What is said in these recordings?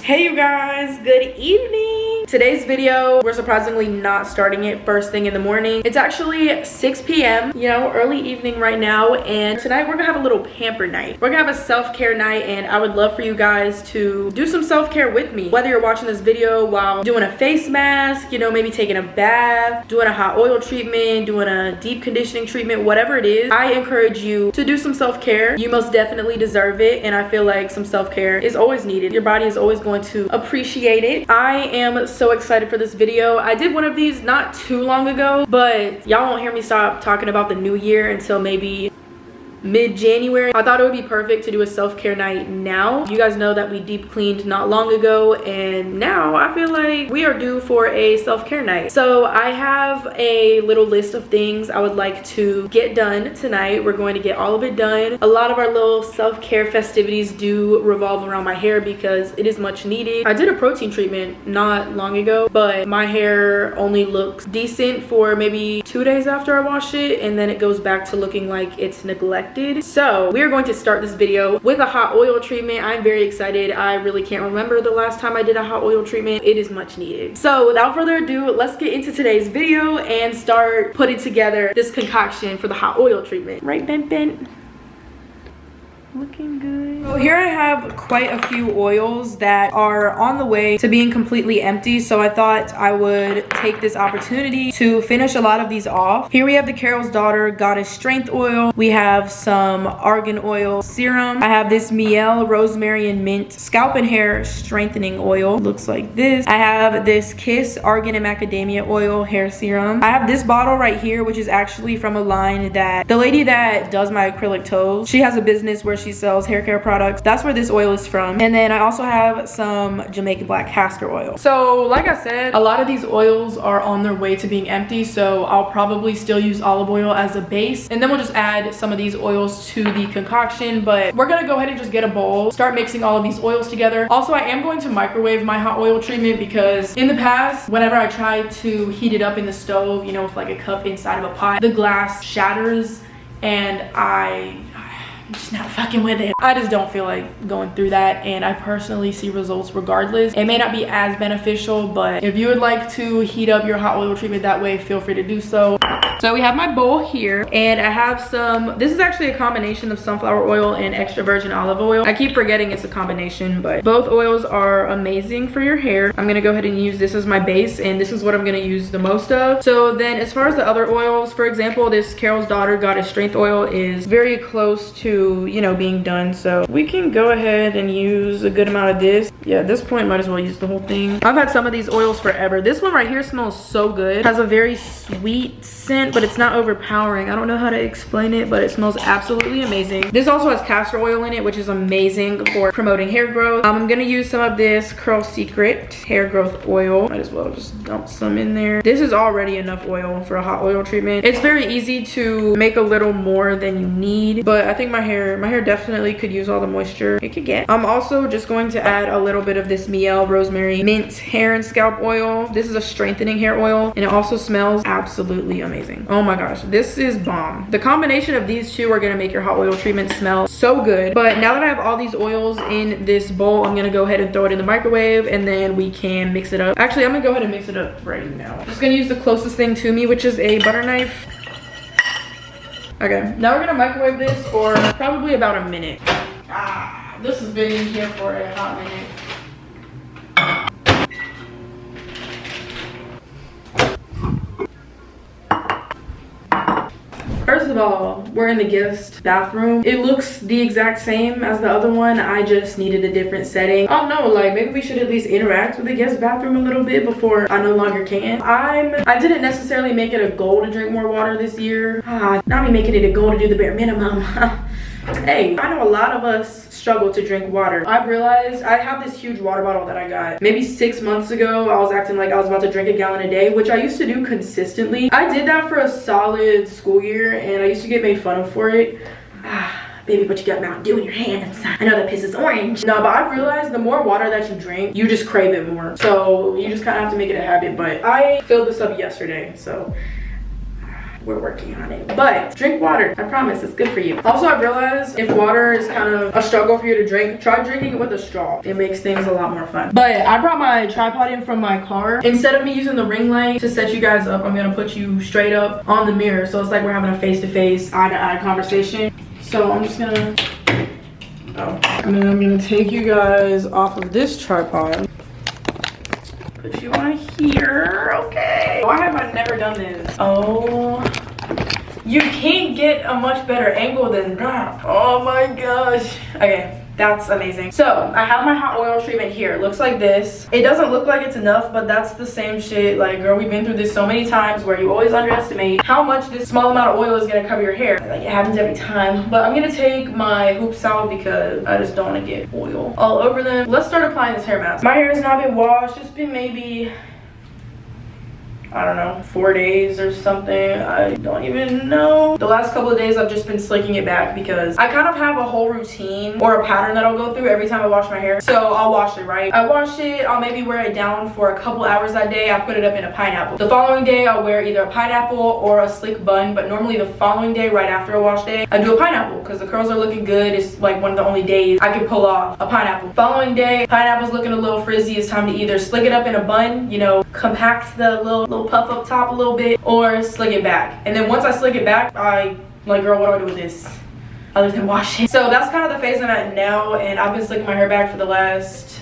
Hey you guys, good evening. Today's video, we're surprisingly not starting it first thing in the morning. It's actually 6 p.m, you know, early evening right now, and tonight we're gonna have a little pamper night. We're gonna have a self-care night, and I would love for you guys to do some self-care with me. Whether you're watching this video while doing a face mask, you know, maybe taking a bath, doing a hot oil treatment, doing a deep conditioning treatment, whatever it is, I encourage you to do some self-care. You most definitely deserve it, and I feel like some self-care is always needed. Your body is always going to appreciate it. I am so excited for this video. I did one of these not too long ago, but y'all won't hear me stop talking about the new year until maybe mid-January. I thought it would be perfect to do a self-care night now. You guys know that we deep cleaned not long ago, and now I feel like we are due for a self-care night. So I have a little list of things I would like to get done tonight. We're going to get all of it done. A lot of our little self-care festivities do revolve around my hair because it is much needed. I did a protein treatment not long ago, but my hair only looks decent for maybe 2 days after I wash it, and then it goes back to looking like it's neglected. So we are going to start this video with a hot oil treatment. I'm very excited. I really can't remember the last time I did a hot oil treatment. It is much needed. So without further ado, let's get into today's video and start putting together this concoction for the hot oil treatment. Right, Ben? Looking good. So here I have quite a few oils that are on the way to being completely empty, so I thought I would take this opportunity to finish a lot of these off. Here we have the Carol's Daughter Goddess Strength Oil. We have some Argan Oil Serum. I have this Miel Rosemary and Mint Scalp and Hair Strengthening Oil. Looks like this. I have this Kiss Argan and Macadamia Oil Hair Serum. I have this bottle right here, which is actually from a line that the lady that does my acrylic toes, she has a business where she sells hair care products. That's where this oil is from. And then I also have some Jamaican black castor oil. So like I said, a lot of these oils are on their way to being empty, so I'll probably still use olive oil as a base, and then we'll just add some of these oils to the concoction. But we're gonna go ahead and just get a bowl, start mixing all of these oils together. Also, I am going to microwave my hot oil treatment because in the past, whenever I try to heat it up in the stove, you know, with like a cup inside of a pot, the glass shatters and I'm just not fucking with it. I just don't feel like going through that, and I personally see results regardless. It may not be as beneficial, but if you would like to heat up your hot oil treatment that way, feel free to do so. So we have my bowl here, and I have some, this is actually a combination of sunflower oil and extra virgin olive oil. I keep forgetting it's a combination, but both oils are amazing for your hair. I'm gonna go ahead and use this as my base, and this is what I'm gonna use the most of. So then as far as the other oils, for example, this Carol's Daughter Goddess Strength Oil is very close to, you know, being done, so we can go ahead and use a good amount of this. Yeah, at this point might as well use the whole thing. I've had some of these oils forever. This one right here smells so good. It has a very sweet scent, but it's not overpowering. I don't know how to explain it, but it smells absolutely amazing. This also has castor oil in it, which is amazing for promoting hair growth. I'm gonna use some of this Curl Secret hair growth oil. Might as well just dump some in there. This is already enough oil for a hot oil treatment. It's very easy to make a little more than you need, but I think my hair definitely could use all the moisture it could get. I'm also just going to add a little bit of this Miel Rosemary Mint Hair and Scalp Oil. This is a strengthening hair oil, and it also smells absolutely amazing. Oh my gosh, this is bomb. The combination of these two are gonna make your hot oil treatment smell so good. But now that I have all these oils in this bowl, I'm gonna go ahead and throw it in the microwave, and then we can mix it up. Actually, I'm gonna go ahead and mix it up right now. I'm just gonna use the closest thing to me, which is a butter knife. Okay, now we're gonna microwave this for probably about a minute. This has been in here for a hot minute. First of all, we're in the guest bathroom. It looks the exact same as the other one. I just needed a different setting. Oh no, like maybe we should at least interact with the guest bathroom a little bit before I no longer can. I didn't necessarily make it a goal to drink more water this year. Not me making it a goal to do the bare minimum. Hey, I know a lot of us struggle to drink water. I've realized I have this huge water bottle that I got maybe 6 months ago. I was acting like I was about to drink a gallon a day, which I used to do consistently. I did that for a solid school year, and I used to get made fun of for it. Baby, but you got Mountain Dew in your hands. I know that pisses orange. No, but I've realized the more water that you drink, you just crave it more. So you just kind of have to make it a habit. But I filled this up yesterday, so we're working on it. But drink water. I promise it's good for you. Also, I realized if water is kind of a struggle for you to drink, try drinking it with a straw. It makes things a lot more fun. But I brought my tripod in from my car. Instead of me using the ring light to set you guys up, I'm gonna put you straight up on the mirror. So it's like we're having a face-to-face, eye-to-eye conversation. So I'm just gonna, and then I'm gonna take you guys off of this tripod. Put you on here, okay. Why have I never done this? Oh, you can't get a much better angle than that. Oh my gosh. Okay. That's amazing. So I have my hot oil treatment here. It looks like this. It doesn't look like it's enough, but that's the same shit. Like, girl, we've been through this so many times where you always underestimate how much this small amount of oil is gonna cover your hair. Like, it happens every time. But I'm gonna take my hoops out because I just don't want to get oil all over them. Let's start applying this hair mask. My hair has not been washed. It's been maybe, I don't know, 4 days or something. I don't even know. The last couple of days I've just been slicking it back because I kind of have a whole routine or a pattern that I'll go through every time I wash my hair. So I'll wash it, right? I wash it, I'll maybe wear it down for a couple hours that day. I put it up in a pineapple. The following day I'll wear either a pineapple or a slick bun, but normally the following day, right after a wash day, I do a pineapple because the curls are looking good. It's like one of the only days I can pull off a pineapple. Following day, pineapple's looking a little frizzy. It's time to either slick it up in a bun, you know, compact the little puff up top a little bit, or slick it back. And then once I slick it back, I like, girl, what do I do with this other than wash it? So that's kind of the phase I'm at now, and I've been slicking my hair back for the last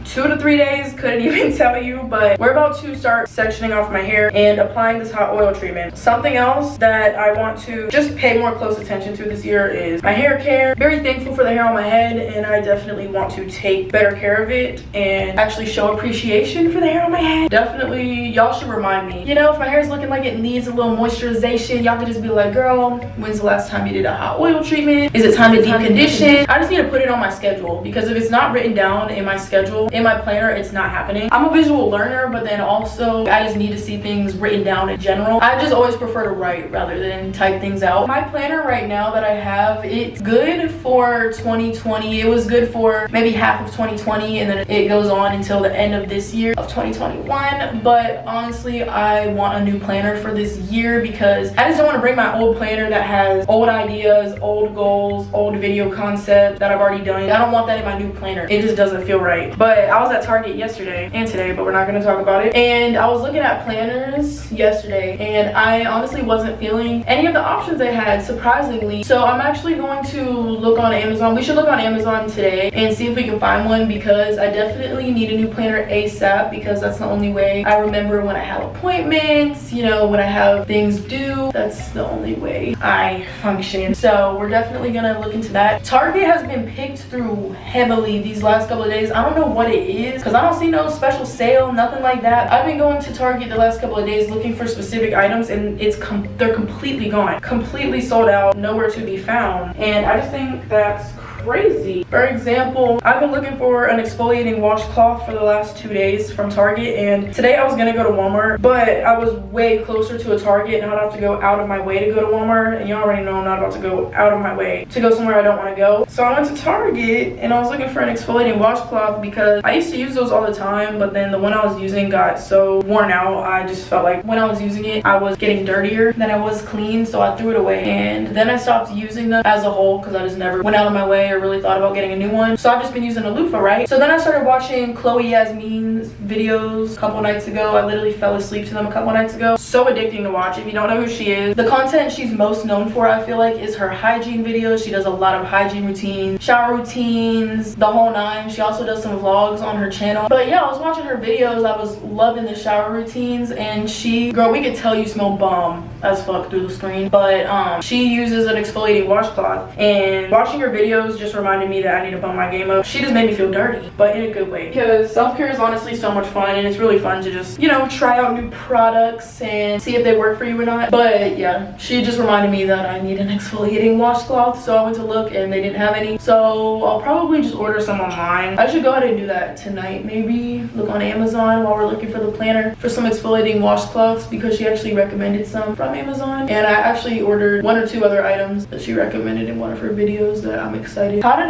2 to 3 days, couldn't even tell you. But we're about to start sectioning off my hair and applying this hot oil treatment. Something else that I want to just pay more close attention to this year is my hair care. Very thankful for the hair on my head, and I definitely want to take better care of it and actually show appreciation for the hair on my head. Definitely, y'all should remind me, you know, if my hair's looking like it needs a little moisturization, y'all could just be like, girl, when's the last time you did a hot oil treatment? Is it time to deep condition? I just need to put it on my schedule, because if it's not written down in my schedule, in my planner, it's not happening. I'm a visual learner, but then also I just need to see things written down in general. I just always prefer to write rather than type things out. My planner right now that I have, it's good for 2020. It was good for maybe half of 2020, and then it goes on until the end of this year of 2021. But honestly, I want a new planner for this year because I just don't want to bring my old planner that has old ideas, old goals, old video concepts that I've already done. I don't want that in my new planner. It just doesn't feel right. But I was at Target yesterday and today, but we're not going to talk about it. And I was looking at planners yesterday, and I honestly wasn't feeling any of the options they had, surprisingly. So I'm actually going to look on Amazon. We should look on Amazon today and see if we can find one, because I definitely need a new planner ASAP, because that's the only way I remember when I have appointments, you know, when I have things due. That's the only way I function. So we're definitely going to look into that. Target has been picked through heavily these last couple of days. I don't know what it is, because I don't see no special sale, nothing like that. I've been going to Target the last couple of days looking for specific items, and they're completely gone, completely sold out, nowhere to be found. And I just think that's crazy. For example, I've been looking for an exfoliating washcloth for the last 2 days from Target, and today I was gonna go to Walmart, but I was way closer to a Target, and I'd have to go out of my way to go to Walmart, and you already know I'm not about to go out of my way to go somewhere I don't want to go. So I went to Target and I was looking for an exfoliating washcloth because I used to use those all the time, but then the one I was using got so worn out. I just felt like when I was using it, I was getting dirtier than I was clean, so I threw it away. And then I stopped using them as a whole because I just never went out of my way or really thought about getting a new one. So I've just been using a loofah, right? So then I started watching Chloe Yasmin's videos a couple nights ago. I literally fell asleep to them a couple nights ago. So addicting to watch. If you don't know who she is, the content she's most known for, I feel like, is her hygiene videos. She does a lot of hygiene routines, shower routines, the whole nine. She also does some vlogs on her channel. But yeah, I was watching her videos. I was loving the shower routines, and girl, we could tell you smell bomb as fuck through the screen. But she uses an exfoliating washcloth, and watching her videos just reminded me that I need to bump my game up. She just made me feel dirty, but in a good way, because self-care is honestly so much fun, and it's really fun to just, you know, try out new products and see if they work for you or not. But yeah, she just reminded me that I need an exfoliating washcloth, so I went to look and they didn't have any. So I'll probably just order some online. I should go ahead and do that tonight. Maybe look on Amazon while we're looking for the planner for some exfoliating washcloths, because she actually recommended some from Amazon, and I actually ordered 1 or 2 other items that she recommended in one of her videos that I'm excited. How'd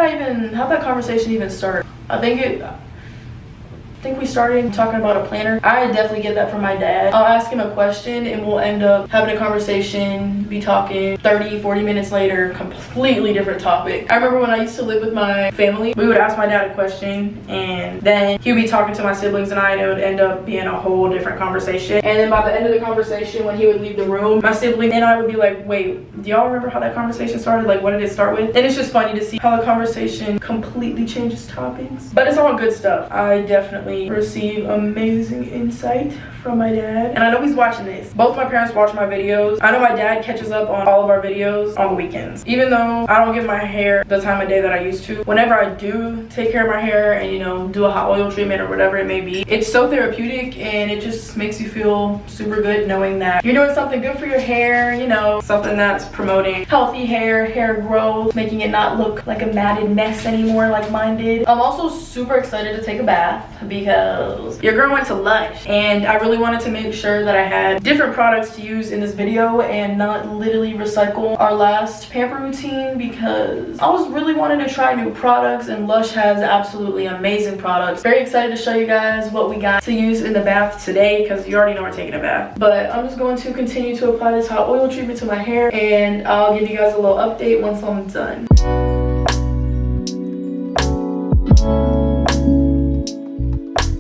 that conversation even start? I think think we started talking about a planner. I definitely get that from my dad. I'll ask him a question and we'll end up having a conversation, be talking 30-40 minutes later, completely different topic. I remember when I used to live with my family, we would ask my dad a question and then he would be talking to my siblings and it would end up being a whole different conversation. And then by the end of the conversation, when he would leave the room, my sibling and I would be like, wait, do y'all remember how that conversation started? Like, what did it start with? And it's just funny to see how the conversation completely changes topics. But it's all good stuff. I definitely receive amazing insight from my dad, and I know he's watching this. Both my parents watch my videos. I know my dad catches up on all of our videos on the weekends. Even though I don't give my hair the time of day that I used to, whenever I do take care of my hair and, you know, do a hot oil treatment or whatever it may be, it's so therapeutic and it just makes you feel super good knowing that you're doing something good for your hair, you know, something that's promoting healthy hair growth, making it not look like a matted mess anymore like mine did. I'm also super excited to take a bath because your girl went to Lush and I really wanted to make sure that I had different products to use in this video and not literally recycle our last pamper routine, because I was really wanting to try new products and Lush has absolutely amazing products. Very excited to show you guys what we got to use in the bath today, because you already know we're taking a bath. But I'm just going to continue to apply this hot oil treatment to my hair and I'll give you guys a little update once I'm done.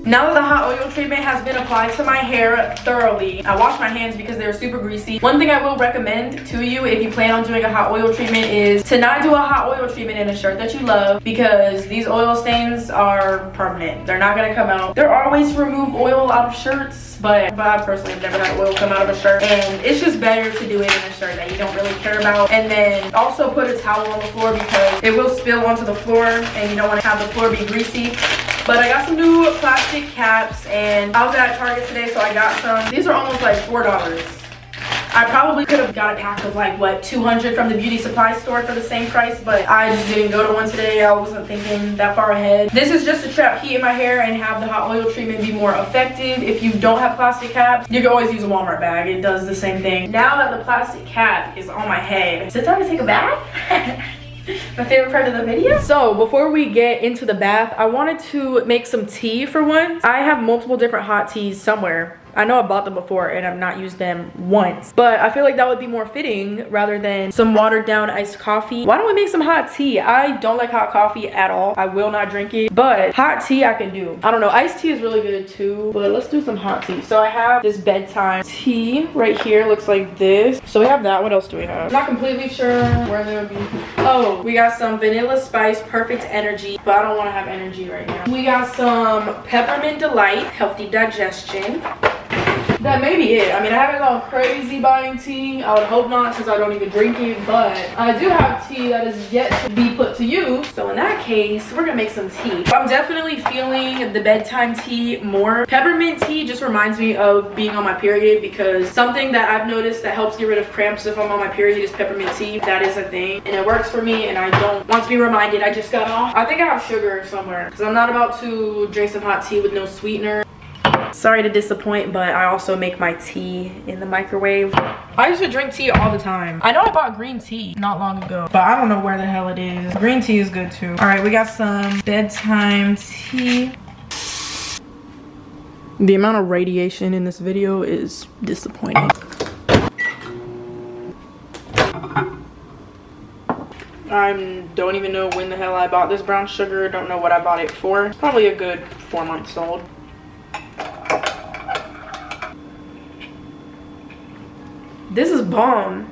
Now that the hot oil treatment has been applied to my hair thoroughly, I wash my hands because they're super greasy. One thing I will recommend to you if you plan on doing a hot oil treatment is to not do a hot oil treatment in a shirt that you love, because these oil stains are permanent. They're not gonna come out. There are ways to remove oil out of shirts, but I personally have never had oil come out of a shirt, and it's just better to do it in a shirt that you don't really care about. And then also put a towel on the floor because it will spill onto the floor and you don't want to have the floor be greasy. But I got some new plastic caps and I was at Target today, so I got some. These are almost like $4. I probably could have got a pack of like, what, 200 from the beauty supply store for the same price, but I just didn't go to one today. I wasn't thinking that far ahead. This is just to trap heat in my hair and have the hot oil treatment be more effective. If you don't have plastic caps, you can always use a Walmart bag. It does the same thing. Now that the plastic cap is on my head, is it time to take a bath? My favorite part of the video. So before we get into the bath, I wanted to make some tea for once. I have multiple different hot teas somewhere. I know I bought them before and I've not used them once, but I feel like that would be more fitting rather than some watered down iced coffee. Why don't we make some hot tea? I don't like hot coffee at all. I will not drink it, but hot tea I can do. I don't know, iced tea is really good too, but let's do some hot tea. So I have this bedtime tea right here, looks like this. So we have that. What else do we have? I'm not completely sure where they would be. Oh, we got some vanilla spice perfect energy, but I don't want to have energy right now. We got some peppermint delight healthy digestion. That may be it. I mean, I haven't gone crazy buying tea. I would hope not, since I don't even drink it, but I do have tea that is yet to be put to use. So in that case, we're gonna make some tea. I'm definitely feeling the bedtime tea more. Peppermint tea just reminds me of being on my period, because something that I've noticed that helps get rid of cramps if I'm on my period is peppermint tea. That is a thing, and it works for me, and I don't want to be reminded I just got off. I think I have sugar somewhere, because I'm not about to drink some hot tea with no sweetener. Sorry to disappoint, but I also make my tea in the microwave. I used to drink tea all the time. I know I bought green tea not long ago, but I don't know where the hell it is. Green tea is good too. All right, we got some bedtime tea. The amount of radiation in this video is disappointing. I don't even know when the hell I bought this brown sugar. Don't know what I bought it for. It's probably a good 4 months old. This is bomb.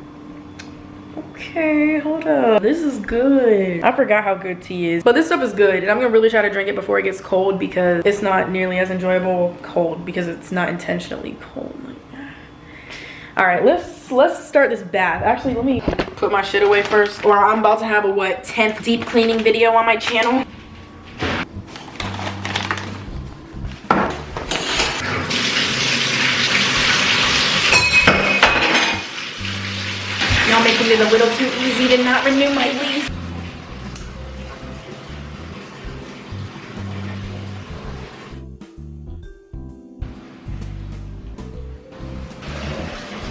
Okay, hold up. This is good. I forgot how good tea is, but this stuff is good, and I'm gonna really try to drink it before it gets cold, because it's not nearly as enjoyable cold, because it's not intentionally cold. All right, let's start this bath. Actually, let me put my shit away first, or I'm about to have a 10th deep cleaning video on my channel. Y'all making it a little too easy to not renew my lease.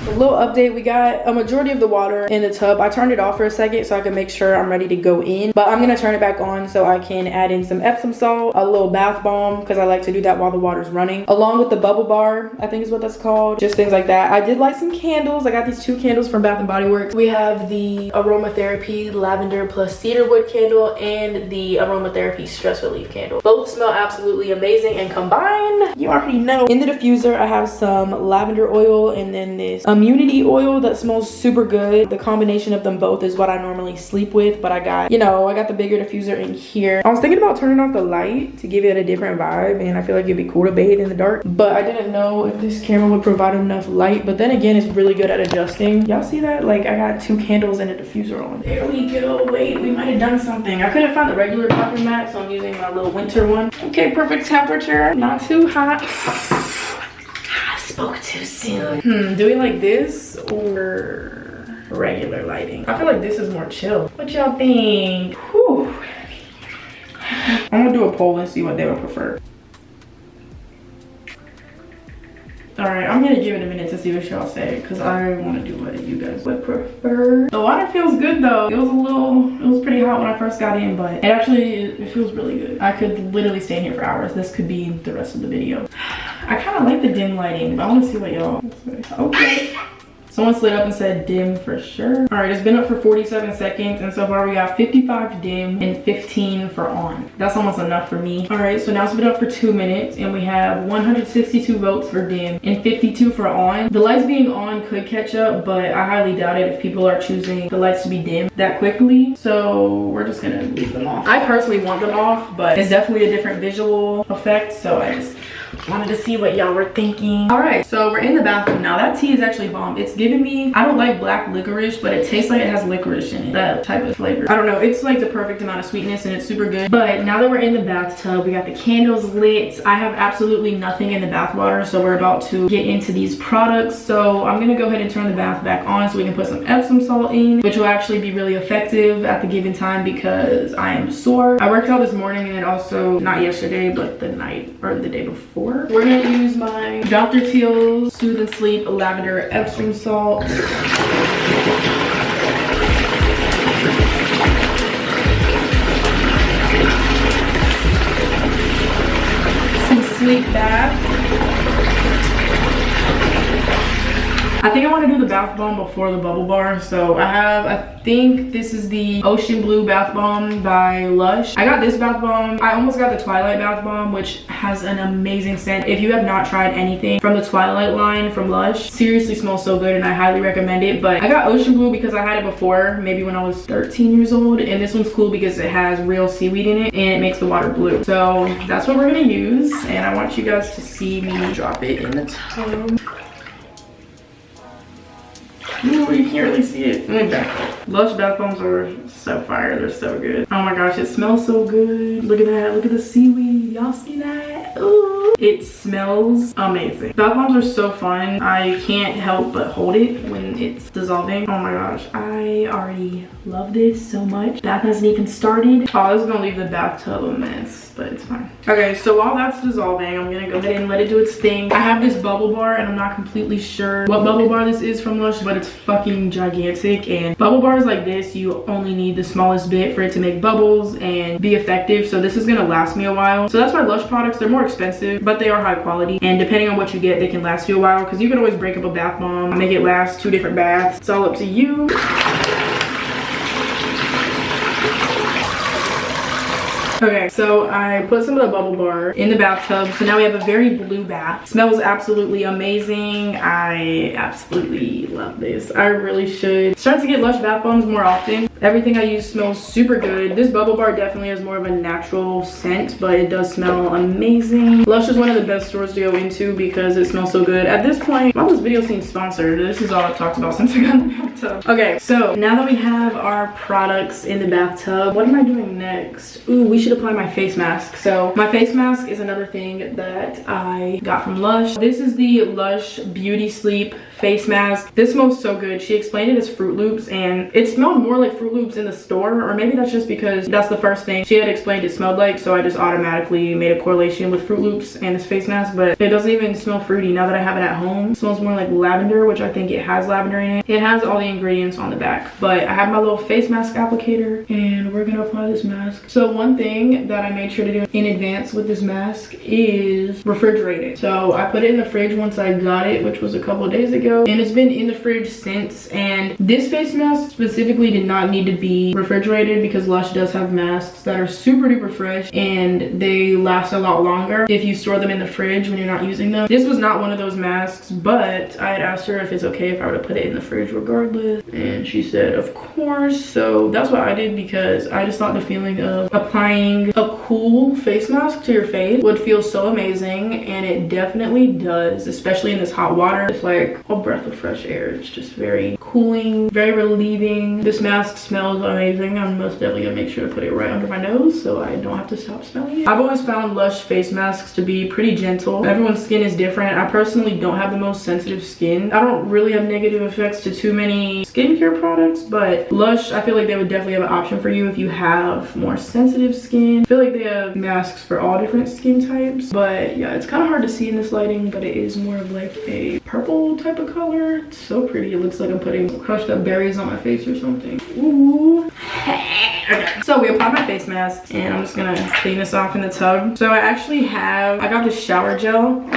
A little update, we got a majority of the water in the tub. I turned it off for a second so I can make sure I'm ready to go in, but I'm gonna turn it back on so I can add in some Epsom salt, a little bath bomb, because I like to do that while the water's running, along with the bubble bar, I think is what that's called, just things like that. I did light some candles. I got these 2 candles from Bath & Body Works. We have the aromatherapy lavender plus cedarwood candle and the aromatherapy stress relief candle. Both smell absolutely amazing, and combined, you already know. In the diffuser, I have some lavender oil and then this immunity oil that smells super good. The combination of them both is what I normally sleep with, but I got, you know, I got the bigger diffuser in here. I was thinking about turning off the light to give it a different vibe, and I feel like it'd be cool to bathe in the dark, but I didn't know if this camera would provide enough light. But then again, it's really good at adjusting. Y'all see that? Like, I got 2 candles and a diffuser on. There we go. Wait, we might have done something. I couldn't find the regular bathroom mat, so I'm using my little winter one. Okay, perfect temperature, not too hot. I spoke too soon. Do we like this or regular lighting? I feel like this is more chill. What y'all think? Whew. I'm gonna do a poll and see what they would prefer. All right, I'm gonna give it a minute to see what y'all say, because I want to do what you guys would prefer. The water feels good though. It was pretty hot when I first got in, but it feels really good. I could literally stay in here for hours. This could be the rest of the video. I kind of like the dim lighting, but I want to see what y'all say. Okay. Someone slid up and said dim for sure. All right, it's been up for 47 seconds, and so far we got 55 dim and 15 for on. That's almost enough for me. All right, so now it's been up for 2 minutes, and we have 162 votes for dim and 52 for on. The lights being on could catch up, but I highly doubt it if people are choosing the lights to be dim that quickly. So we're just gonna leave them off. I personally want them off, but it's definitely a different visual effect, so I just wanted to see what y'all were thinking. All right, so we're in the bathroom now. That tea is actually bomb. It's giving me, I don't like black licorice, but it tastes like it has licorice in it, that type of flavor. I don't know, it's like the perfect amount of sweetness and it's super good. But now that we're in the bathtub, we got the candles lit. I have absolutely nothing in the bath water, so we're about to get into these products. So I'm gonna go ahead and turn the bath back on so we can put some Epsom salt in, which will actually be really effective at the given time because I am sore. I worked out this morning, and then also not yesterday, but the night or the day before. We're gonna use my Dr. Teal's Soothe and Sleep Lavender Epsom Salt. Some sleep bath. I think I want to do the bath bomb before the bubble bar. So I think this is the Ocean Blue Bath Bomb by Lush. I got this bath bomb. I almost got the Twilight Bath Bomb, which has an amazing scent. If you have not tried anything from the Twilight line from Lush, seriously smells so good and I highly recommend it. But I got Ocean Blue because I had it before, maybe when I was 13 years old. And this one's cool because it has real seaweed in it and it makes the water blue. So that's what we're gonna use. And I want you guys to see me drop it in the tub. Ooh, you can't really see it. Let me back up. Lush bath bombs are so fire. They're so good. Oh my gosh, it smells so good. Look at that. Look at the seaweed. Y'all see that? Ooh. It smells amazing. Bath bombs are so fun. I can't help but hold it when it's dissolving. Oh my gosh, I already love this so much. Bath hasn't even started. Oh, this is gonna leave the bathtub a mess, but it's fine. Okay, so while that's dissolving, I'm gonna go ahead and let it do its thing. I have this bubble bar, and I'm not completely sure what bubble bar this is from Lush, but it's fucking gigantic. And bubble bars like this, you only need the smallest bit for it to make bubbles and be effective. So this is gonna last me a while. So that's why Lush products, they're more expensive, but they are high quality. And depending on what you get, they can last you a while, because you can always break up a bath bomb and make it last 2 different baths. It's all up to you. Okay, so I put some of the bubble bar in the bathtub. So now we have a very blue bath. Smells absolutely amazing. I absolutely love this. I really should start to get Lush bath bombs more often. Everything I use smells super good. This bubble bar definitely has more of a natural scent, but it does smell amazing. Lush is one of the best stores to go into because it smells so good. At this point, why was this video seem sponsored? This is all I've talked about since I got in the bathtub. Okay, so now that we have our products in the bathtub, what am I doing next? Ooh, we should apply my face mask. So my face mask is another thing that I got from Lush. This is the Lush Beauty Sleep face mask. This smells so good. She explained it as Fruit Loops, and it smelled more like Fruit Loops in the store, or maybe that's just because that's the first thing she had explained it smelled like, so I just automatically made a correlation with Fruit Loops and this face mask. But it doesn't even smell fruity now that I have it at home. It smells more like lavender, which I think it has lavender in it. It has all the ingredients on the back, but I have my little face mask applicator and we're gonna apply this mask. So one thing that I made sure to do in advance with this mask is refrigerate it. So I put it in the fridge once I got it, which was a couple of days ago, and it's been in the fridge since. And this face mask specifically did not need to be refrigerated because Lush does have masks that are super duper fresh and they last a lot longer if you store them in the fridge when you're not using them. This was not one of those masks, but I had asked her if it's okay if I were to put it in the fridge regardless, and she said of course. So that's what I did, because I just thought the feeling of applying a cool face mask to your face would feel so amazing, and it definitely does, especially in this hot water. It's like a breath of fresh air. It's just very cooling, very relieving. This mask smells amazing. I'm most definitely gonna make sure to put it right under my nose so I don't have to stop smelling it. I've always found Lush face masks to be pretty gentle. Everyone's skin is different. I personally don't have the most sensitive skin. I don't really have negative effects to too many skincare products, but Lush, I feel like they would definitely have an option for you if you have more sensitive skin. I feel like they have masks for all different skin types, but yeah, it's kind of hard to see in this lighting, but it is more of like a purple type of color. It's so pretty. It looks like I'm putting crushed up berries on my face or something. Ooh. Okay, so we applied my face mask and I'm just gonna clean this off in the tub. So I got this shower gel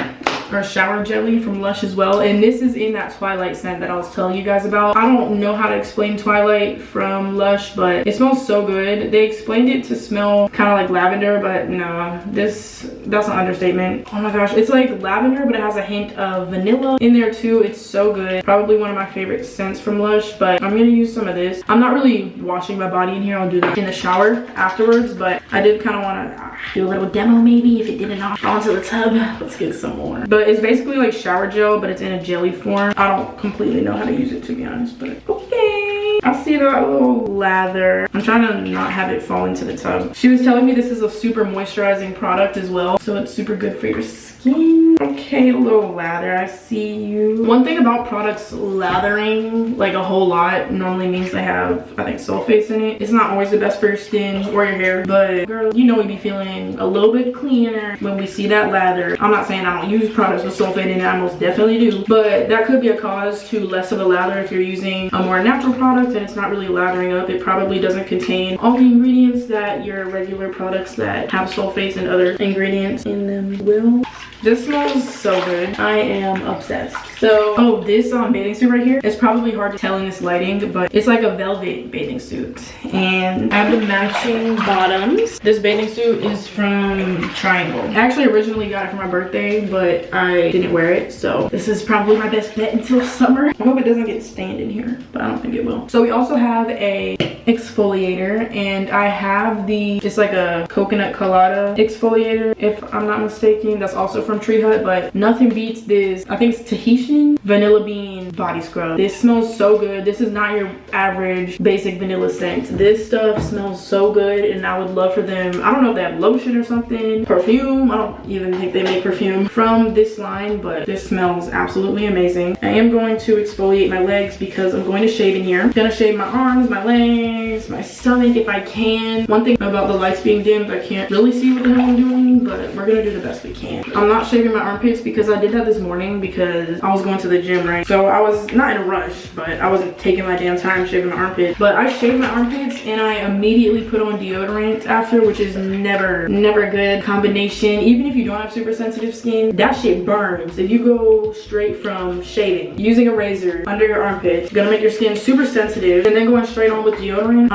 or shower jelly from Lush as well, and this is in that Twilight scent that I was telling you guys about. I don't know how to explain Twilight from Lush, but it smells so good. They explained it to smell kind of like lavender, but no, that's an understatement. Oh my gosh, it's like lavender, but it has a hint of vanilla in there too. It's so good. Probably one of my favorite scents from Lush, but I'm gonna use some of this. I'm not really washing my body in here. I'll do that in the shower afterwards, but I did kind of want to do a little demo maybe if it didn't fall into the tub. Let's get some more. But it's basically like shower gel, but it's in a jelly form. I don't completely know how to use it, to be honest, but okay. I see that little lather. I'm trying to not have it fall into the tub. She was telling me this is a super moisturizing product as well, so it's super good for your skin. Okay, little lather, I see you. One thing about products lathering like a whole lot normally means they have, I think, sulfates in it. It's not always the best for your skin or your hair, but girl, you know we be feeling a little bit cleaner when we see that lather. I'm not saying I don't use products with sulfate in it, I most definitely do, but that could be a cause to less of a lather if you're using a more natural product and it's not really lathering up. It probably doesn't contain all the ingredients that your regular products that have sulfates and other ingredients in them will. This smells so good. I am obsessed. So, oh, this bathing suit right here, it's probably hard to tell in this lighting, but it's like a velvet bathing suit. And I have the matching bottoms. This bathing suit is from Triangle. I actually originally got it for my birthday, but I didn't wear it. So this is probably my best bet until summer. I hope it doesn't get stained in here, but I don't think it will. So we also have a exfoliator, and I have it's like a coconut colada exfoliator, if I'm not mistaken. That's also from Tree Hut, but nothing beats this. I think it's Tahitian vanilla bean body scrub. This smells so good. This is not your average basic vanilla scent. This stuff smells so good, and I would love for them, I don't know if they have lotion or something, perfume, I don't even think they make perfume from this line, but this smells absolutely amazing. I am going to exfoliate my legs because I'm going to shave in here. I'm gonna shave my arms, my legs, my stomach if I can. One thing about the lights being dimmed, I can't really see what the hell I'm doing, but we're gonna do the best we can. I'm not shaving my armpits because I did that this morning because I was going to the gym, right? So I was not in a rush, but I wasn't taking my damn time shaving my armpits. But I shaved my armpits and I immediately put on deodorant after, which is never a good combination. Even if you don't have super sensitive skin, that shit burns. If you go straight from shaving, using a razor under your armpit, it's gonna make your skin super sensitive, and then going straight on with deodorant,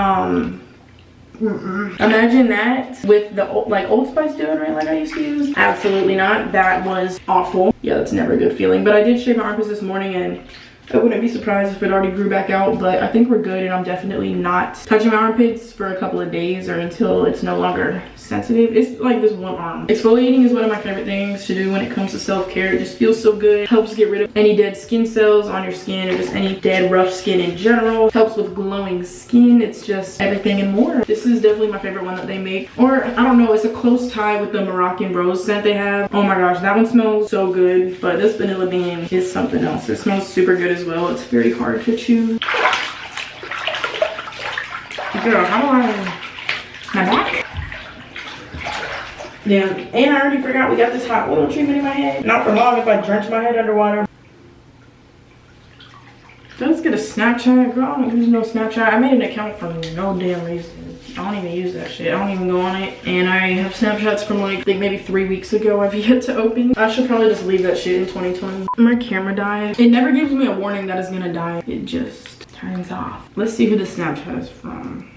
imagine that with the like Old Spice deodorant like I used to use. Absolutely not. That was awful. Yeah, that's never a good feeling. But I did shave my armpits this morning and I wouldn't be surprised if it already grew back out, but I think we're good, and I'm definitely not touching my armpits for a couple of days or until it's no longer sensitive. It's like this one arm. Exfoliating is one of my favorite things to do when it comes to self-care. It just feels so good. Helps get rid of any dead skin cells on your skin or just any dead rough skin in general. Helps with glowing skin. It's just everything and more. This is definitely my favorite one that they make. Or I don't know, it's a close tie with the Moroccan rose scent they have. Oh my gosh, that one smells so good. But this vanilla bean is something else. It smells super good as well. It's very hard to chew. Girl, how do I... My back? Yeah, and I already forgot we got this hot oil treatment in my head. Not for long if I drench my head underwater. Let's get a Snapchat. Girl, I don't use no Snapchat. I made an account for no damn reason. I don't even use that shit. I don't even go on it. And I have Snapchats from like, I think maybe 3 weeks ago I've yet to open. I should probably just leave that shit in 2020. My camera died. It never gives me a warning that it's gonna die. It just turns off. Let's see who the Snapchat is from.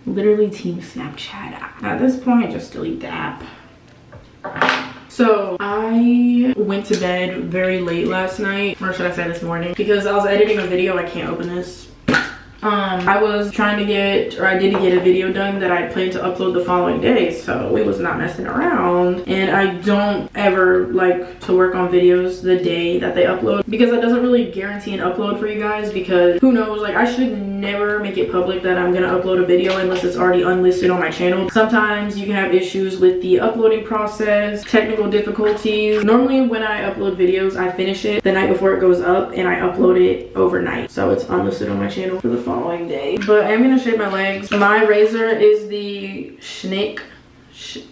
Literally Team Snapchat. At this point, just delete the app. So I went to bed very late last night, or should I say this morning, because I was editing a video. I can't open this. I was trying to get, or I did get a video done that I planned to upload the following day, so it was not messing around. And I don't ever like to work on videos the day that they upload, because that doesn't really guarantee an upload for you guys, because who knows, like I should never make it public that I'm gonna upload a video unless it's already unlisted on my channel. Sometimes you can have issues with the uploading process, technical difficulties. Normally when I upload videos, I finish it the night before it goes up and I upload it overnight, so it's unlisted on my channel for the following day. But I'm gonna shave my legs. My razor is the Schnick.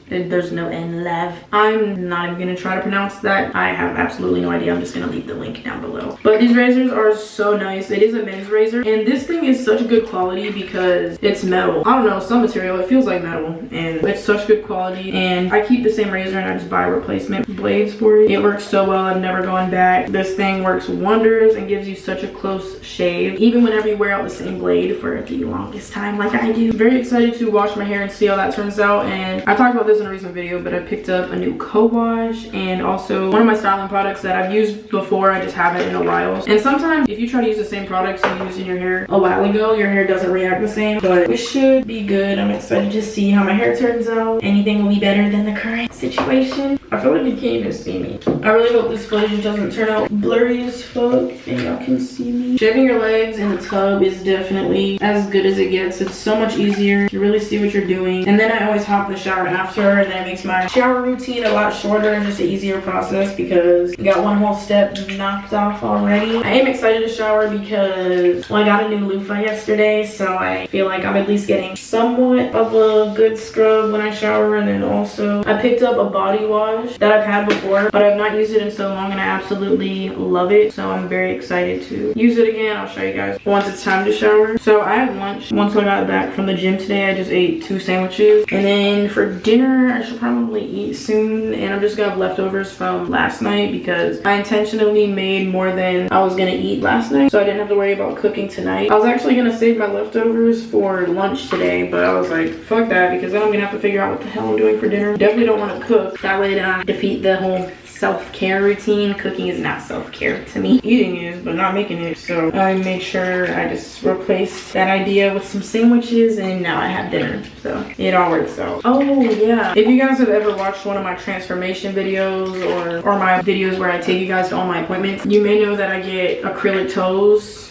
There's no N, Lev. I'm not even gonna try to pronounce that. I have absolutely no idea. I'm just gonna leave the link down below. But these razors are so nice. It is a men's razor, and this thing is such good quality because it's metal. I don't know, some material, it feels like metal, and it's such good quality. And I keep the same razor and I just buy replacement blades for it. It works so well. I've never gone back. This thing works wonders and gives you such a close shave, even whenever you wear out the same blade for the longest time like I do. Very excited to wash my hair and see how that turns out. And I talked about this in a recent video, but I picked up a new co-wash and also one of my styling products that I've used before. I just haven't in a while. And sometimes if you try to use the same products you used in your hair a while ago, your hair doesn't react the same, but it should be good. I'm excited to see how my hair turns out. Anything will be better than the current situation. I feel like you can't even see me. I really hope this footage doesn't turn out blurry as fuck and y'all can see me. Shaving your legs in the tub is definitely as good as it gets. It's so much easier. You really see what you're doing. And then I always hop in the shower after, and that makes my shower routine a lot shorter and just an easier process because you got one whole step knocked off already. I am excited to shower because, well, I got a new loofah yesterday, so I feel like I'm at least getting somewhat of a good scrub when I shower. And then also I picked up a body wash that I've had before, but I've not used it in so long and I absolutely love it, so I'm very excited to use it again. I'll show you guys once it's time to shower. So I had lunch once I got back from the gym today. I just ate 2 sandwiches, and then for dinner I should probably eat soon, and I'm just gonna have leftovers from last night because I intentionally made more than I was gonna eat last night, so I didn't have to worry about cooking tonight. I was actually gonna save my leftovers for lunch today, but I was like, fuck that, because then I'm gonna have to figure out what the hell I'm doing for dinner. Definitely don't want to cook. That way to defeat the whole self-care routine. Cooking is not self-care to me. Eating is, but not making it. So I made sure I just replaced that idea with some sandwiches, and now I have dinner. So it all works out. Oh yeah, if you guys have ever watched one of my transformation videos or my videos where I take you guys to all my appointments, you may know that I get acrylic toes.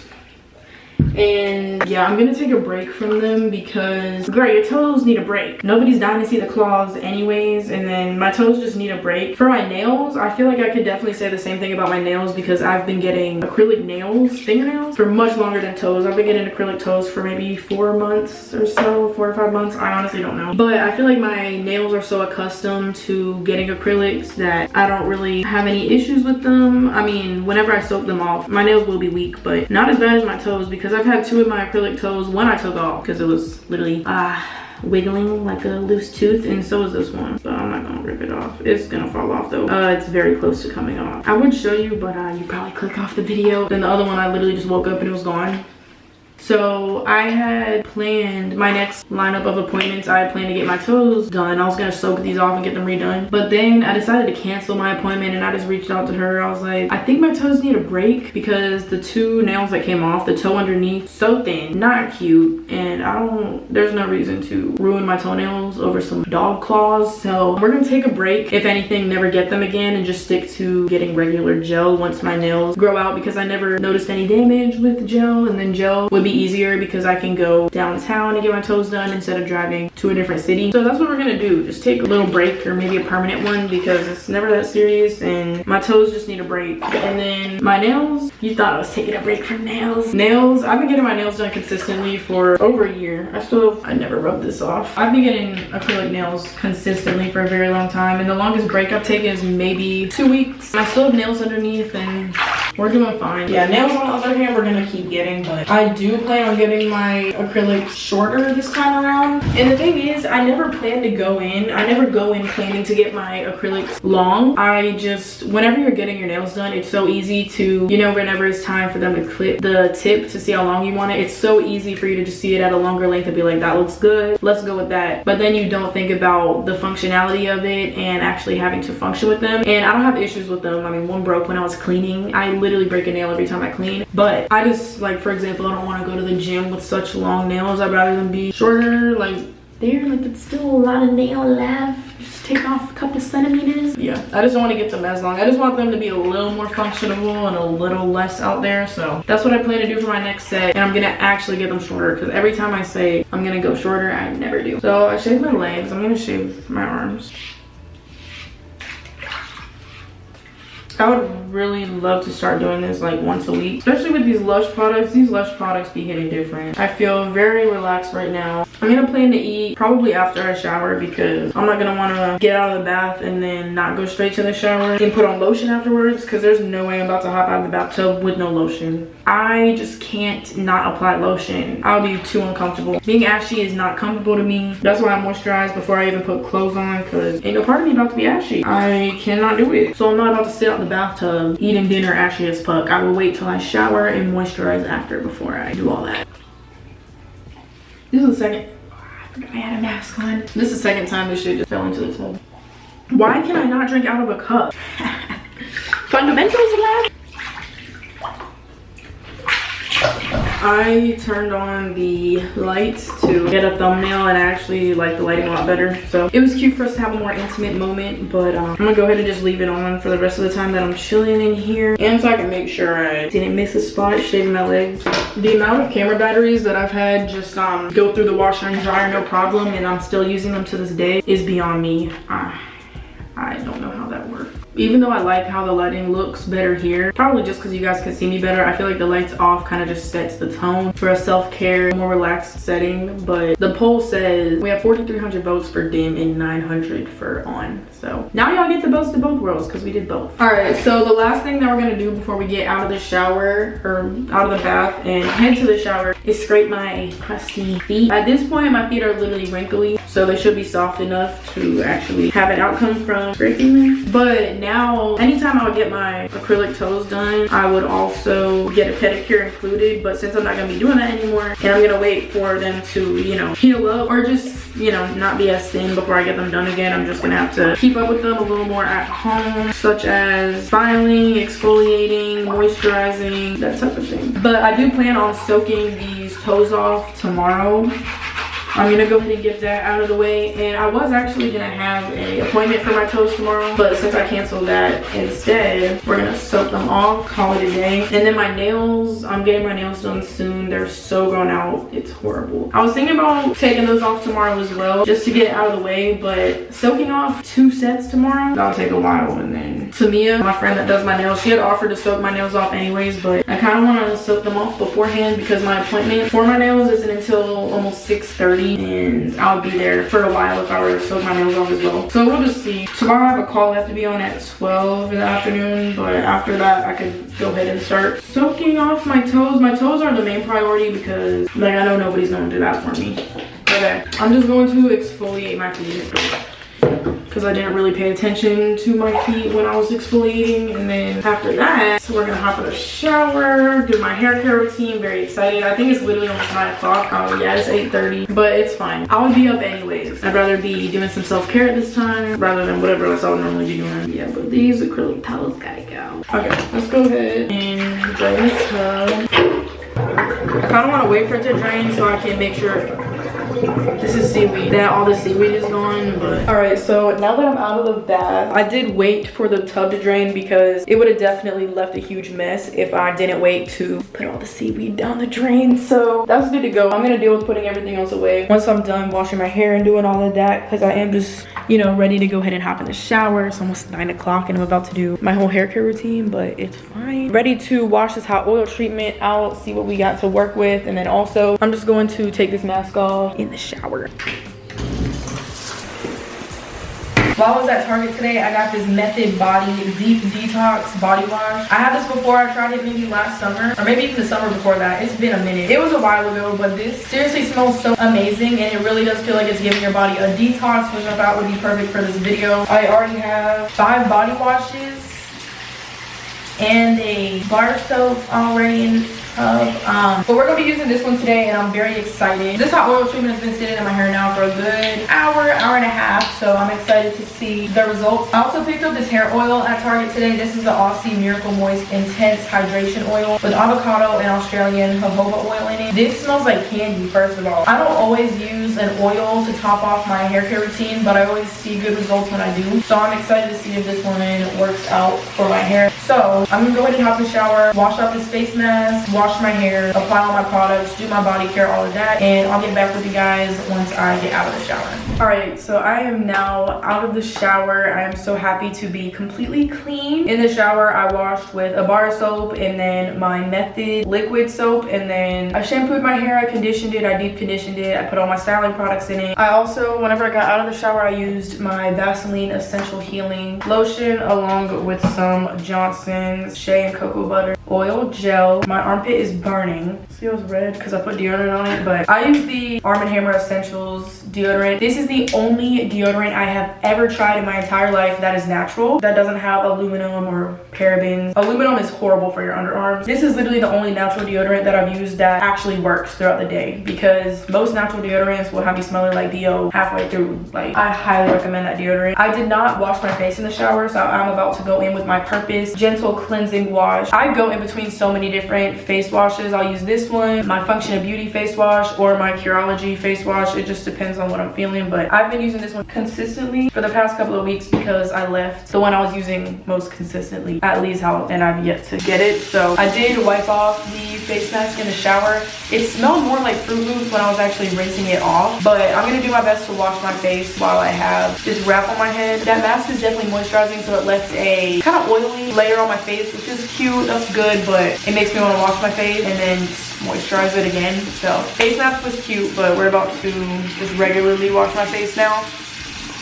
And yeah, I'm gonna take a break from them because, girl, your toes need a break. Nobody's dying to see the claws anyways, and then my toes just need a break. For my nails, I feel like I could definitely say the same thing about my nails because I've been getting acrylic nails, fingernails, for much longer than toes. I've been getting acrylic toes for maybe 4 months or so, 4 or 5 months. I honestly don't know. But I feel like my nails are so accustomed to getting acrylics that I don't really have any issues with them. I mean, whenever I soak them off, my nails will be weak, but not as bad as my toes because I've had 2 of my acrylic toes. One I took off because it was literally wiggling like a loose tooth, and so is this one, so I'm not gonna rip it off. It's gonna fall off though. It's very close to coming off. I would show you, but you probably click off the video. Then the other one, I literally just woke up and it was gone. So I had planned my next lineup of appointments. I had planned to get my toes done. I was gonna soak these off and get them redone. But then I decided to cancel my appointment, and I just reached out to her. I was like, I think my toes need a break because the 2 nails that came off, the toe underneath, so thin, not cute. And there's no reason to ruin my toenails over some dog claws. So we're gonna take a break. If anything, never get them again and just stick to getting regular gel once my nails grow out, because I never noticed any damage with gel, and then gel would be easier because I can go downtown and get my toes done instead of driving to a different city. So that's what we're gonna do, just take a little break, or maybe a permanent one, because it's never that serious and my toes just need a break. And then my nails, you thought I was taking a break from nails. I've been getting my nails done consistently for over a year. I never rubbed this off. I've been getting acrylic nails consistently for a very long time, and the longest break I've taken is maybe 2 weeks. I still have nails underneath and we're doing fine. Yeah, nails on the other hand, we're gonna keep getting, but I do plan on getting my acrylics shorter this time around. And the thing is, I never plan to go in. I never go in planning to get my acrylics long. I just, whenever you're getting your nails done, it's so easy to, you know, whenever it's time for them to clip the tip to see how long you want it, it's so easy for you to just see it at a longer length and be like, that looks good, let's go with that. But then you don't think about the functionality of it and actually having to function with them. And I don't have issues with them. I mean, one broke when I was cleaning. I literally break a nail every time I clean, but I just, like, for example, I don't want to go to the gym with such long nails. I'd rather them be shorter, like it's still a lot of nail left. Just take off a couple centimeters. Yeah, I just don't want to get them as long. I just want them to be a little more functional and a little less out there. So that's what I plan to do for my next set, and I'm gonna actually get them shorter, because every time I say I'm gonna go shorter, I never do. So I shaved my legs. I'm gonna shave my arms. I would really love to start doing this like once a week, especially with these Lush products. These Lush products be hitting different. I feel very relaxed right now. I'm gonna plan to eat probably after I shower, because I'm not gonna want to get out of the bath and then not go straight to the shower and put on lotion afterwards, because there's no way I'm about to hop out of the bathtub with no lotion. I just can't not apply lotion. I'll be too uncomfortable. Being ashy is not comfortable to me. That's why I moisturize before I even put clothes on, because ain't no part of me about to be ashy. I cannot do it. So I'm not about to sit out in the bathtub eating dinner ashy as fuck. I will wait till I shower and moisturize after before I do all that. This is the second, I forgot I had a mask on. This is the second time this shit just fell into the tub. Why can I not drink out of a cup? Fundamentals, lab. I turned on the lights to get a thumbnail, and I actually like the lighting a lot better. So it was cute for us to have a more intimate moment, but I'm gonna go ahead and just leave it on for the rest of the time that I'm chilling in here. And so I can make sure I didn't miss a spot shaving my legs. The amount of camera batteries that I've had just go through the washer and dryer no problem, and I'm still using them to this day, is beyond me. I don't know how that works. Even though I like how the lighting looks better here, probably just because you guys can see me better, I feel like the lights off kind of just sets the tone for a self-care, more relaxed setting. But the poll says we have 4,300 votes for dim and 900 for on. So now y'all get the best of both worlds, because we did both. All right, so the last thing that we're gonna do before we get out of the shower, or out of the bath and head to the shower, is scrape my crusty feet. At this point, my feet are literally wrinkly, so they should be soft enough to actually have an outcome from scraping them. But now, anytime I would get my acrylic toes done, I would also get a pedicure included. But since I'm not gonna be doing that anymore, and I'm gonna wait for them to, you know, heal up, or just, you know, not be as thin before I get them done again, I'm just gonna have to keep up with them a little more at home, such as filing, exfoliating, moisturizing, that type of thing. But I do plan on soaking these toes off tomorrow. I'm gonna go ahead and get that out of the way. And I was actually gonna have an appointment for my toes tomorrow, but since I canceled that instead, we're gonna soak them off, call it a day. And then my nails, I'm getting my nails done soon. They're so grown out, it's horrible. I was thinking about taking those off tomorrow as well, just to get it out of the way, but soaking off 2 sets tomorrow, that'll take a while. And then Tamia, my friend that does my nails, she had offered to soak my nails off anyways, but I kind of want to soak them off beforehand, because my appointment for my nails isn't until almost 6:30. And I'll be there for a while if I were to soak my nails off as well. So we'll just see. Tomorrow I have a call I have to be on at 12 in the afternoon, but after that I could go ahead and start soaking off my toes. My toes are the main priority, because like I know nobody's gonna do that for me. Okay, I'm just going to exfoliate my feet. because I didn't really pay attention to my feet when I was exfoliating. And then after that, so we're gonna hop in the shower, do my hair care routine. Very excited. I think it's literally almost 9 o'clock. Yeah, it's 8:30, but it's fine. I would be up anyways. I'd rather be doing some self-care at this time rather than whatever else I would normally be doing. Yeah, but these acrylic towels gotta go. Okay, let's go ahead and drain the tub. I kind of want to wait for it to drain so I can make sure this is seaweed, that all the seaweed is gone. But all right, so now that I'm out of the bath, I did wait for the tub to drain because it would have definitely left a huge mess if I didn't wait to put all the seaweed down the drain. So that's good to go. I'm gonna deal with putting everything else away once I'm done washing my hair and doing all of that, because I am just, you know, ready to go ahead and hop in the shower. It's almost 9 o'clock and I'm about to do my whole hair care routine, but it's fine. Ready to wash this hot oil treatment out, see what we got to work with, and then also I'm just going to take this mask off in the shower. While I was at Target today, I got this Method Body Deep Detox Body Wash. I had this before. I tried it maybe last summer, or maybe even the summer before that. It's been a minute. It was a while ago, but this seriously smells so amazing, and it really does feel like it's giving your body a detox, which I thought would be perfect for this video. I already have 5 body washes and a bar soap already in this tub. But we're gonna be using this one today, and I'm very excited. This hot oil treatment has been sitting in my hair now for a good hour and a half, so I'm excited to see the results. I also picked up this hair oil at Target today. This is the Aussie Miracle Moist Intense Hydration Oil with avocado and Australian jojoba oil in it. This smells like candy, first of all. I don't always use an oil to top off my hair care routine, but I always see good results when I do. So I'm excited to see if this one works out for my hair. So I'm gonna go ahead and hop in the shower, wash off this face mask, wash my hair, apply all my products, do my body care, all of that, and I'll get back with you guys once I get out of the shower. All right, so I am now out of the shower. I am so happy to be completely clean. In the shower, I washed with a bar soap and then my Method liquid soap, and then I shampooed my hair, I conditioned it, I deep conditioned it, I put all my styling products in it. I also, whenever I got out of the shower, I used my Vaseline Essential Healing Lotion along with some Johnson's Shea and Cocoa Butter Oil Gel. My armpit is burning. See, it was red because I put deodorant on it, but I use the Arm & Hammer Essentials deodorant. This is the only deodorant I have ever tried in my entire life that is natural, that doesn't have aluminum or parabens. Aluminum is horrible for your underarms. This is literally the only natural deodorant that I've used that actually works throughout the day, because most natural deodorants will have me smelling like Dio halfway through. Like, I highly recommend that deodorant. I did not wash my face in the shower, so I'm about to go in with my Purpose Gentle Cleansing Wash. I go in between so many different face washes. I'll use this one, my Function of Beauty face wash, or my Curology face wash. It just depends on what I'm feeling, but I've been using this one consistently for the past couple of weeks because I left the one I was using most consistently at Lee's house and I've yet to get it. So I did wipe off the face mask in the shower. It smelled more like Fruit Loops when I was actually rinsing it off, but I'm gonna do my best to wash my face while I have this wrap on my head. That mask is definitely moisturizing, so it left a kind of oily layer on my face, which is cute, that's good, but it makes me want to wash my face and then moisturize it again. So face mask was cute, but we're about to just regularly wash my face now.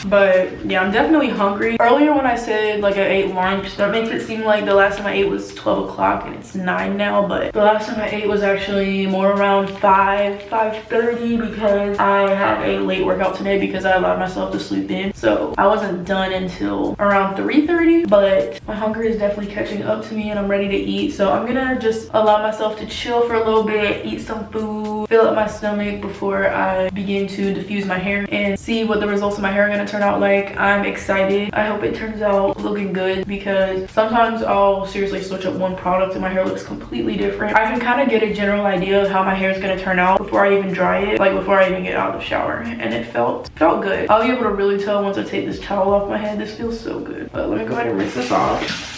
But yeah, I'm definitely hungry. Earlier when I said like I ate lunch, that makes it seem like the last time I ate was 12 o'clock and it's 9 now, but the last time I ate was actually more around 5:30 because I had a late workout today because I allowed myself to sleep in. So I wasn't done until around 3:30, but my hunger is definitely catching up to me and I'm ready to eat. So I'm gonna just allow myself to chill for a little bit, eat some food, fill up my stomach before I begin to diffuse my hair and see what the results of my hair are gonna turn out like. I'm excited. I hope it turns out looking good, because sometimes I'll seriously switch up one product and my hair looks completely different. I can kind of get a general idea of how my hair is going to turn out before I even dry it, like before I even get out of the shower, and it felt good. I'll be able to really tell once I take this towel off my head. This feels so good. But let me go ahead and rinse this off.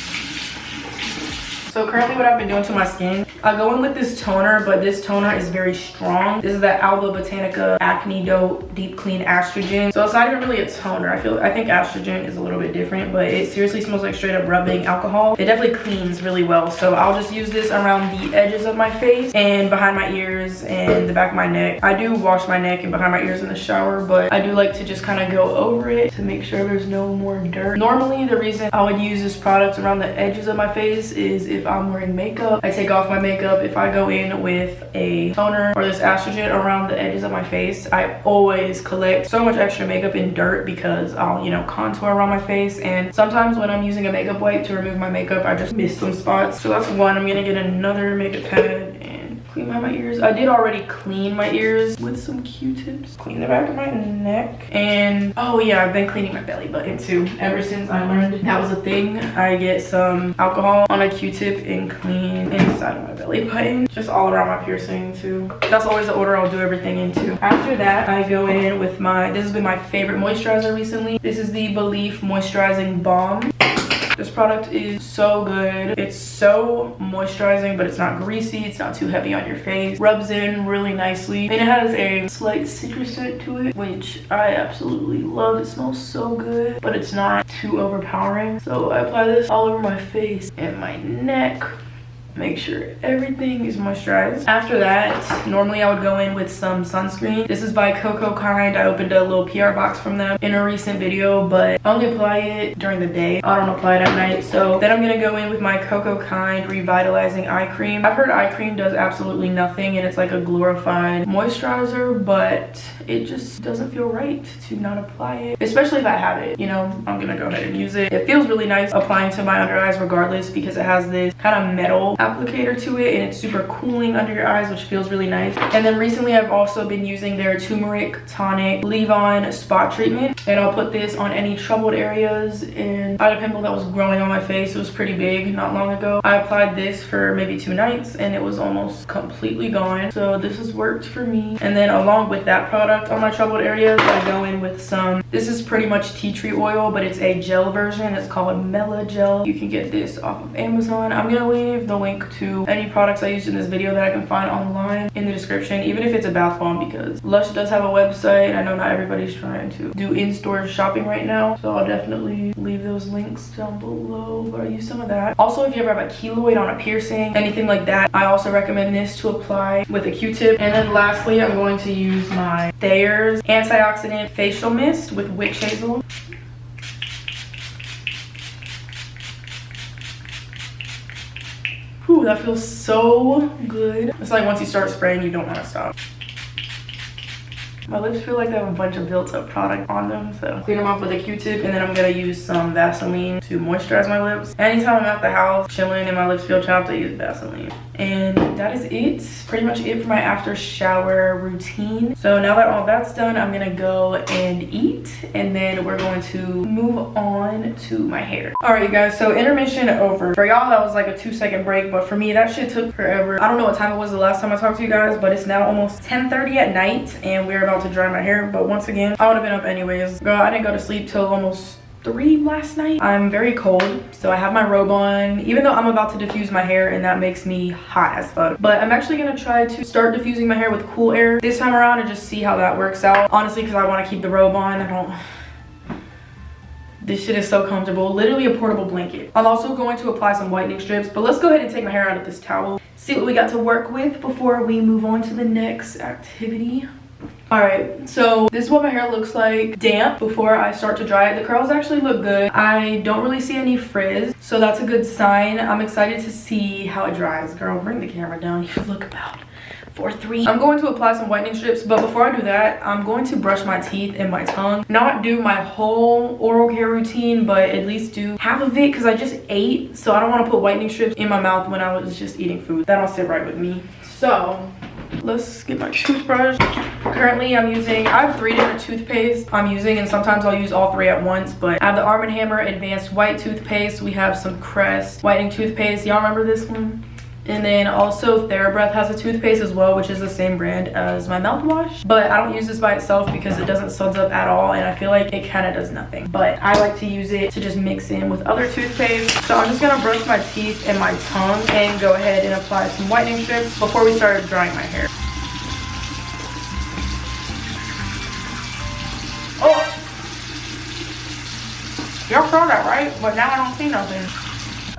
So currently what I've been doing to my skin, I go in with this toner, but this toner is very strong. This is the Alba Botanica Acne Dope Deep Clean Estrogen. So it's not even really a toner. I think estrogen is a little bit different, but it seriously smells like straight up rubbing alcohol. It definitely cleans really well. So I'll just use this around the edges of my face and behind my ears and the back of my neck. I do wash my neck and behind my ears in the shower, but I do like to just kind of go over it to make sure there's no more dirt. Normally the reason I would use this product around the edges of my face is if I'm wearing makeup, I take off my makeup. If I go in with a toner or this Astringent around the edges of my face, I always collect so much extra makeup in dirt because I'll, you know, contour around my face. And sometimes when I'm using a makeup wipe to remove my makeup, I just miss some spots. So that's one. I'm gonna get another makeup pad and clean my ears. I did already clean my ears with some Q-tips. Clean the back of my neck. And oh yeah, I've been cleaning my belly button too. Ever since I learned that was a thing, I get some alcohol on a Q-tip and clean inside of my belly button. Just all around my piercing too. That's always the order I'll do everything into. After that, I go in with my, this has been my favorite moisturizer recently. This is the Belief Moisturizing Balm. This product is so good. It's so moisturizing, but it's not greasy. It's not too heavy on your face. Rubs in really nicely. And it has a slight citrus scent to it, which I absolutely love. It smells so good, but it's not too overpowering. So I apply this all over my face and my neck. Make sure everything is moisturized. After that, normally I would go in with some sunscreen. This is by Coco Kind. I opened a little PR box from them in a recent video, but I only apply it during the day. I don't apply it at night. So then I'm gonna go in with my Coco Kind Revitalizing Eye Cream. I've heard eye cream does absolutely nothing and it's like a glorified moisturizer, but it just doesn't feel right to not apply it, especially if I have it. You know, I'm gonna go ahead and use it. It feels really nice applying to my under eyes regardless because it has this kind of metal applicator to it and it's super cooling under your eyes, which feels really nice. And then recently I've also been using their turmeric tonic leave-on spot treatment, and I'll put this on any troubled areas. And I had a pimple that was growing on my face. It was pretty big not long ago. I applied this for maybe 2 nights and it was almost completely gone. So this has worked for me. And then along with that product on my troubled areas, I go in with some, this is pretty much tea tree oil, but it's a gel version. It's called Mela Gel. You can get this off of Amazon. I'm gonna leave the link to any products I used in this video that I can find online in the description, even if it's a bath bomb, because Lush does have a website. I know not everybody's trying to do in-store shopping right now, so I'll definitely leave those links down below, but I use some of that. Also, if you ever have a keloid on a piercing, anything like that, I also recommend this to apply with a Q-tip. And then lastly, I'm going to use my Thayer's Antioxidant Facial Mist with witch hazel. Ooh, that feels so good. It's like once you start spraying, you don't want to stop. My lips feel like they have a bunch of built up product on them, so clean them off with a Q-tip, and then I'm gonna use some Vaseline to moisturize my lips. Anytime I'm at the house chilling and my lips feel chapped, I use Vaseline. And that is it, pretty much it for my after shower routine. So now that all that's done, I'm gonna go and eat, and then we're going to move on to my hair. All right, you guys, so intermission over. For y'all, that was like a 2-second break, but for me, that shit took forever. I don't know what time it was the last time I talked to you guys, but it's now almost 10:30 at night, and we're about to dry my hair. But once again, I would have been up anyways. Girl, I didn't go to sleep till almost 3 last night. I'm very cold, so I have my robe on, even though I'm about to diffuse my hair, and that makes me hot as fuck. But I'm actually gonna try to start diffusing my hair with cool air this time around and just see how that works out. Honestly, because I want to keep the robe on. This shit is so comfortable. Literally a portable blanket. I'm also going to apply some whitening strips, but let's go ahead and take my hair out of this towel. See what we got to work with before we move on to the next activity. All right, so this is what my hair looks like damp before I start to dry it. The curls actually look good. I don't really see any frizz, so that's a good sign. I'm excited to see how it dries. Girl, bring the camera down. You look about 4'3". I'm going to apply some whitening strips, but before I do that, I'm going to brush my teeth and my tongue. Not do my whole oral care routine, but at least do half of it because I just ate, so I don't want to put whitening strips in my mouth when I was just eating food. That don't sit right with me. So let's get my toothbrush. Currently I have 3 different toothpastes I'm using, and sometimes I'll use all 3 at once, but I have the Arm & Hammer Advanced White Toothpaste. We have some Crest Whitening Toothpaste. Y'all remember this one? And then also TheraBreath has a toothpaste as well, which is the same brand as my mouthwash. But I don't use this by itself because it doesn't suds up at all, and I feel like it kind of does nothing. But I like to use it to just mix in with other toothpaste. So I'm just gonna brush my teeth and my tongue and go ahead and apply some whitening strips before we start drying my hair. Oh! Y'all saw that, right? But now I don't see nothing.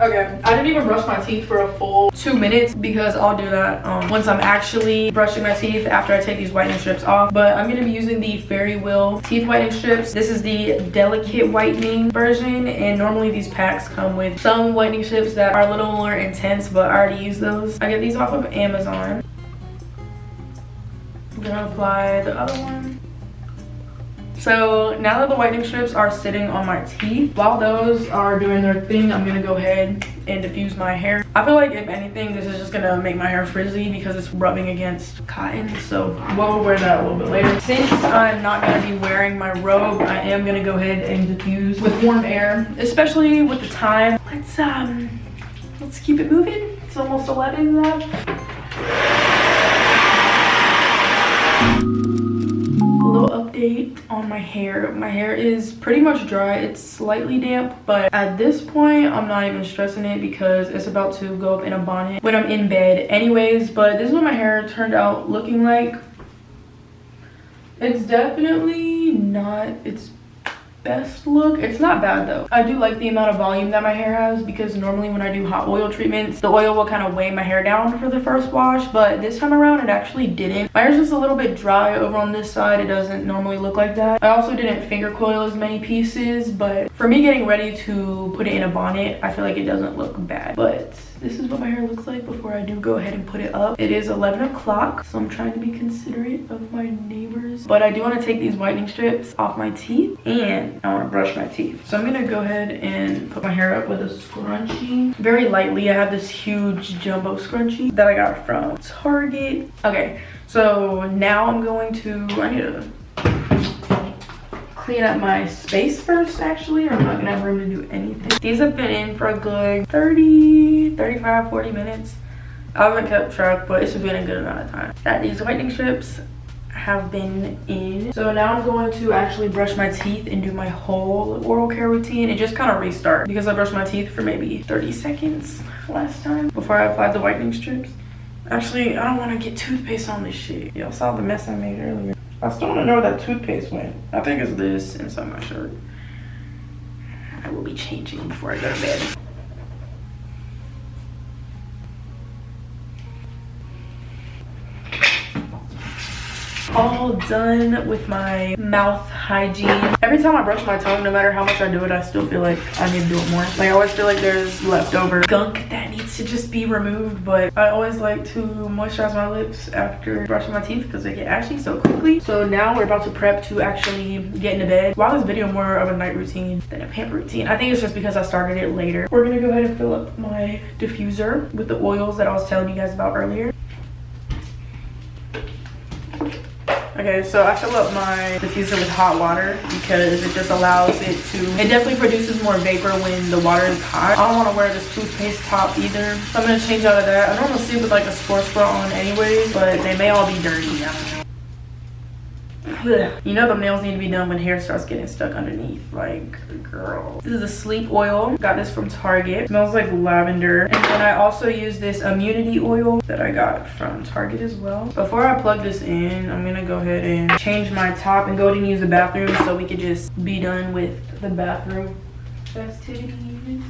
Okay, I didn't even brush my teeth for a full 2 minutes because I'll do that once I'm actually brushing my teeth after I take these whitening strips off. But I'm gonna be using the Fairy Wheel teeth whitening strips. This is the delicate whitening version, and normally these packs come with some whitening strips that are a little more intense, but I already use those. I get these off of Amazon. I'm gonna apply the other one. So now that the whitening strips are sitting on my teeth, while those are doing their thing, I'm gonna go ahead and diffuse my hair. I feel like if anything, this is just gonna make my hair frizzy because it's rubbing against cotton. So we'll wear that a little bit later. Since I'm not gonna be wearing my robe, I am gonna go ahead and diffuse with warm air, especially with the time. Let's keep it moving. It's almost 11 now. Update on my hair. My hair is pretty much dry. It's slightly damp, but at this point I'm not even stressing it because it's about to go up in a bonnet when I'm in bed anyways. But this is what my hair turned out looking like. It's definitely not its best look. It's not bad though. I do like the amount of volume that my hair has because normally when I do hot oil treatments, the oil will kind of weigh my hair down for the first wash, but this time around it actually didn't. My hair's just a little bit dry over on this side. It doesn't normally look like that. I also didn't finger coil as many pieces, but for me getting ready to put it in a bonnet, I feel like it doesn't look bad. But this is what my hair looks like before I do go ahead and put it up. It is 11 o'clock, so I'm trying to be considerate of my neighbors. But I do want to take these whitening strips off my teeth, and I want to brush my teeth. So I'm going to go ahead and put my hair up with a scrunchie. Very lightly. I have this huge jumbo scrunchie that I got from Target. Okay, so now I'm going to, I need to clean up my space first actually, or I'm not gonna have room to do anything. These have been in for a good 30, 35, 40 minutes. I haven't kept track, but it's been a good amount of time that these whitening strips have been in. So now I'm going to actually brush my teeth and do my whole oral care routine and just kind of restart because I brushed my teeth for maybe 30 seconds last time before I applied the whitening strips. Actually, I don't want to get toothpaste on this shit. Y'all saw the mess I made earlier. I still want to know where that toothpaste went. I think it's this inside my shirt. I will be changing before I go to bed. All done with my mouth hygiene. Every time I brush my tongue, no matter how much I do it, I still feel like I need to do it more. Like I always feel like there's leftover gunk that needs to just be removed, but I always like to moisturize my lips after brushing my teeth because they get ashy so quickly. So now we're about to prep to actually get into bed. While this video more of a night routine than a pamper routine, I think it's just because I started it later. We're gonna go ahead and fill up my diffuser with the oils that I was telling you guys about earlier. Okay, so I fill up my diffuser with hot water because it just allows it to, it definitely produces more vapor when the water is hot. I don't want to wear this toothpaste top either, so I'm going to change out of that. I normally sleep with like a sports bra on anyways, but they may all be dirty. I don't know. You know the nails need to be done when hair starts getting stuck underneath. Like, girl. This is a sleep oil. Got this from Target. It smells like lavender. And then I also use this immunity oil that I got from Target as well. Before I plug this in, I'm gonna go ahead and change my top and go ahead and use the bathroom so we could just be done with the bathroom festivities.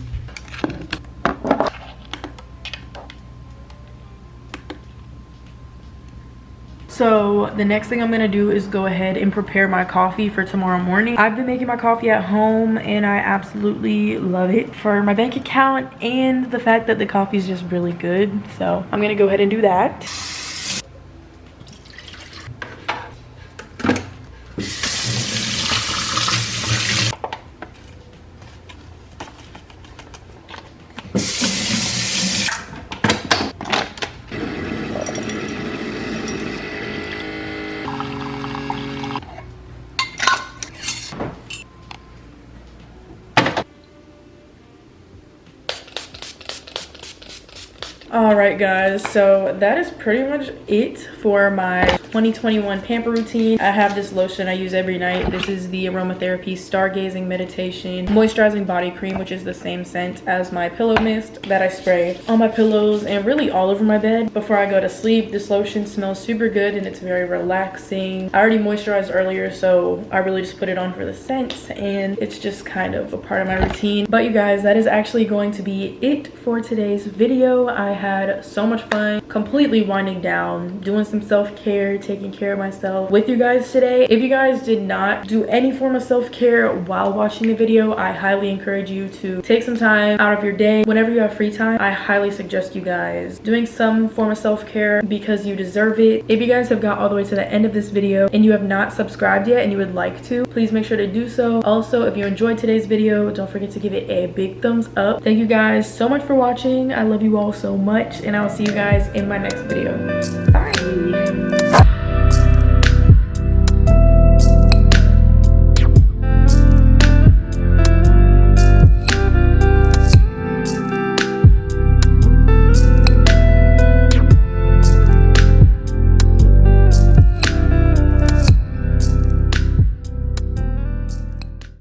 So the next thing I'm gonna do is go ahead and prepare my coffee for tomorrow morning. I've been making my coffee at home and I absolutely love it for my bank account and the fact that the coffee is just really good. So I'm gonna go ahead and do that. All right, guys, so that is pretty much it for my 2021 pamper routine. I have this lotion I use every night. This is the Aromatherapy Stargazing Meditation Moisturizing Body Cream, which is the same scent as my pillow mist that I spray on my pillows and really all over my bed before I go to sleep. This lotion smells super good and it's very relaxing. I already moisturized earlier, so I really just put it on for the scent, and it's just kind of a part of my routine. But you guys, that is actually going to be it for today's video. I had so much fun completely winding down, doing some self-care, taking care of myself with you guys today. If you guys did not do any form of self-care while watching the video, I highly encourage you to take some time out of your day whenever you have free time. I highly suggest you guys doing some form of self-care because you deserve it. If you guys have got all the way to the end of this video and you have not subscribed yet and you would like to, please make sure to do so. Also, if you enjoyed today's video, don't forget to give it a big thumbs up. Thank you guys so much for watching. I love you all so much, and I'll see you guys in my next video. Bye.